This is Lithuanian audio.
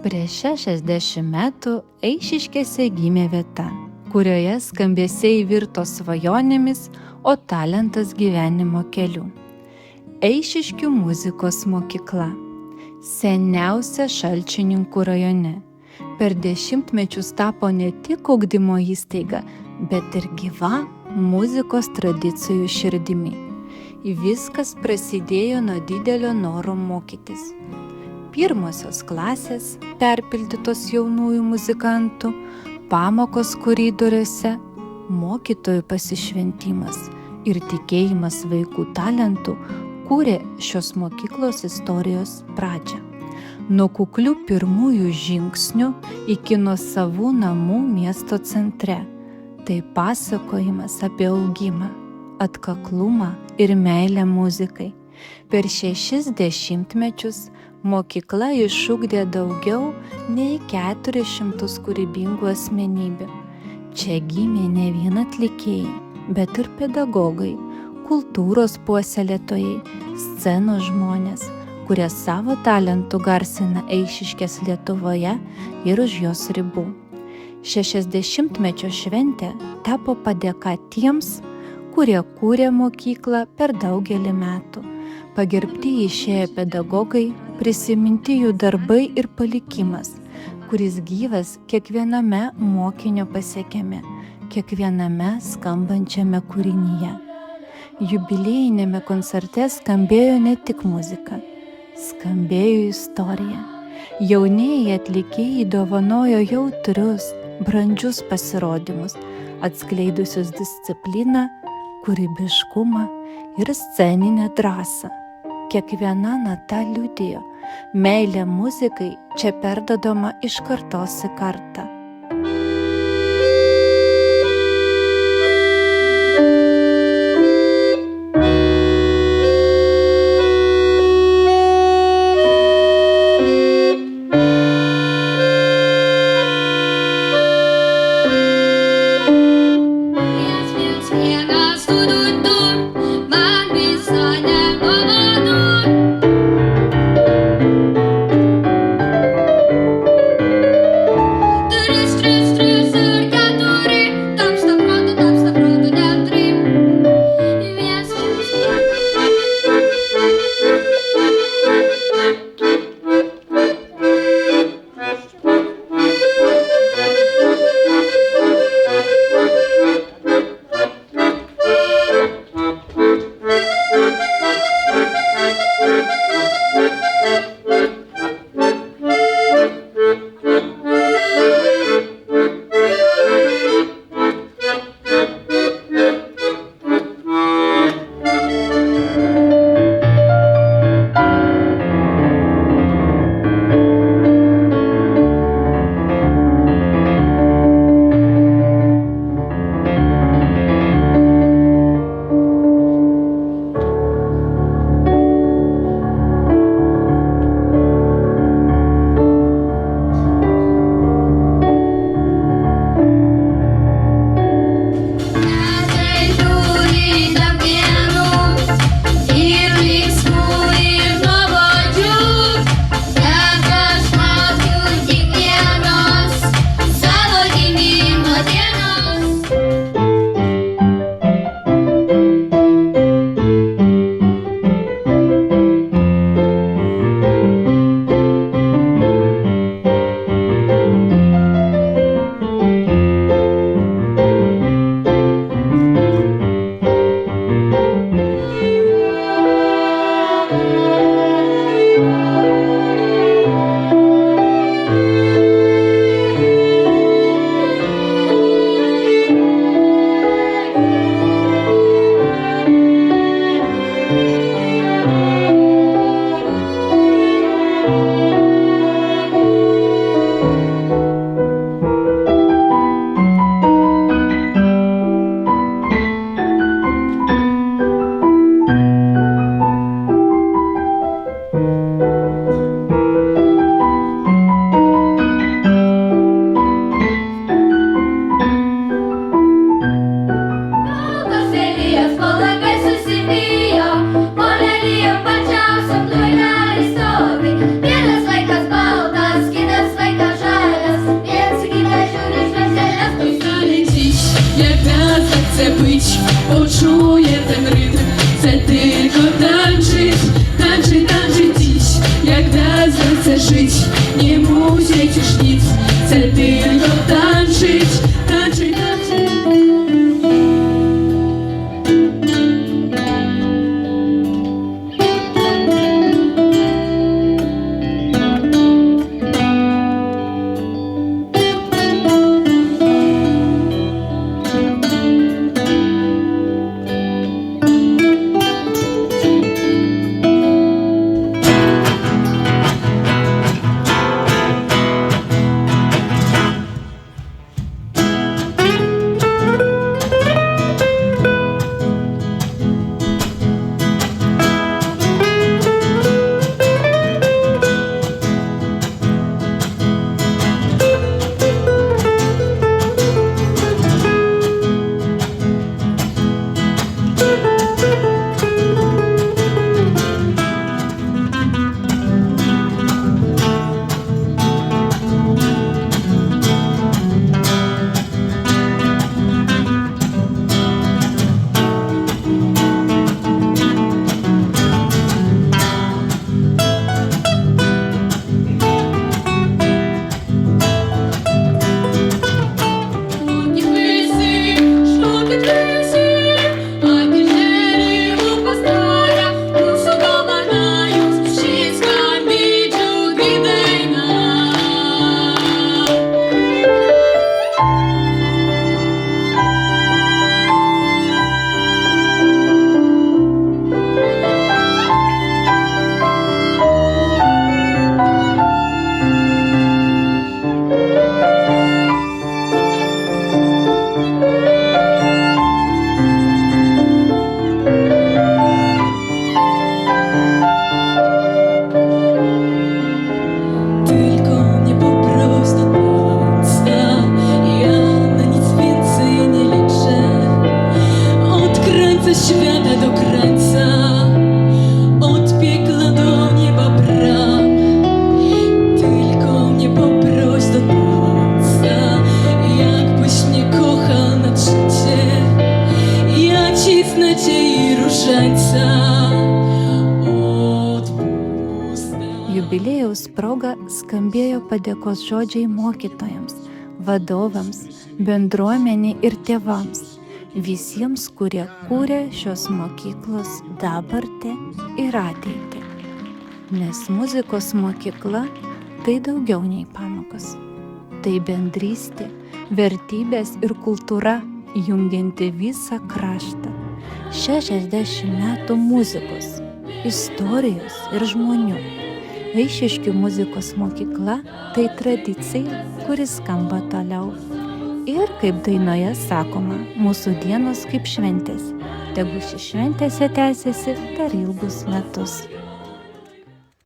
Prieš 60 metų Eišiškėse gimė vieta, kurioje skambesiai virto svajonėmis, o talentas gyvenimo keliu. Eišiškių muzikos mokykla. Seniausia Šalčininkų rajone. Per dešimtmečius tapo ne tik ugdymo įstaiga, bet ir gyva muzikos tradicijų širdimi. Viskas prasidėjo nuo didelio noro mokytis. Pirmosios klasės, perpildytos jaunųjų muzikantų, pamokos koridoriuose, mokytojų pasišventimas ir tikėjimas vaikų talentų kūrė šios mokyklos istorijos pradžią. Nuo kuklių pirmųjų žingsnių iki nuosavų namų miesto centre. Tai pasakojimas apie augimą, atkaklumą ir meilę muzikai. Per 6 dešimtmečius mokykla išugdė daugiau nei 400 kūrybingų asmenybių. Čia gimė ne vien atlikėjai, bet ir pedagogai, kultūros puoselėtojai, scenos žmonės, kurie savo talentų garsina Eišiškes Lietuvoje ir už jos ribų. 60-mečio šventė tapo padėka tiems, kurie kūrė mokyklą per daugelį metų. Pagerbti išėjo pedagogai, prisiminti jų darbai ir palikimas, kuris gyvas kiekviename mokinio pasiekime, kiekviename skambančiame kūrinyje. Jubiliejinėme koncerte skambėjo ne tik muzika, skambėjo istorija. Jaunieji atlikėjai dovanojo jautrius, brandžius pasirodymus, atskleidusius discipliną, kūrybiškumą ir sceninę drąsą. Kiekviena nata liudijo, meilė muzikai čia perduodama iš kartos į kartą. Jubiliejaus proga skambėjo padėkos žodžiai mokytojams, vadovams, bendruomeniai ir tėvams, visiems, kurie kūrė šios mokyklos dabartį ir ateitį. Nes muzikos mokykla tai daugiau nei pamokos. Tai bendrystė, vertybės ir kultūra, jungianti visą kraštą. 60 metų muzikos, istorijos ir žmonių. Eišiškių muzikos mokykla tai tradicija, kuris skamba toliau. Ir kaip dainoje sakoma, mūsų dienos kaip šventės. Tegu ši šventėse tęsiasi dar ilgus metus.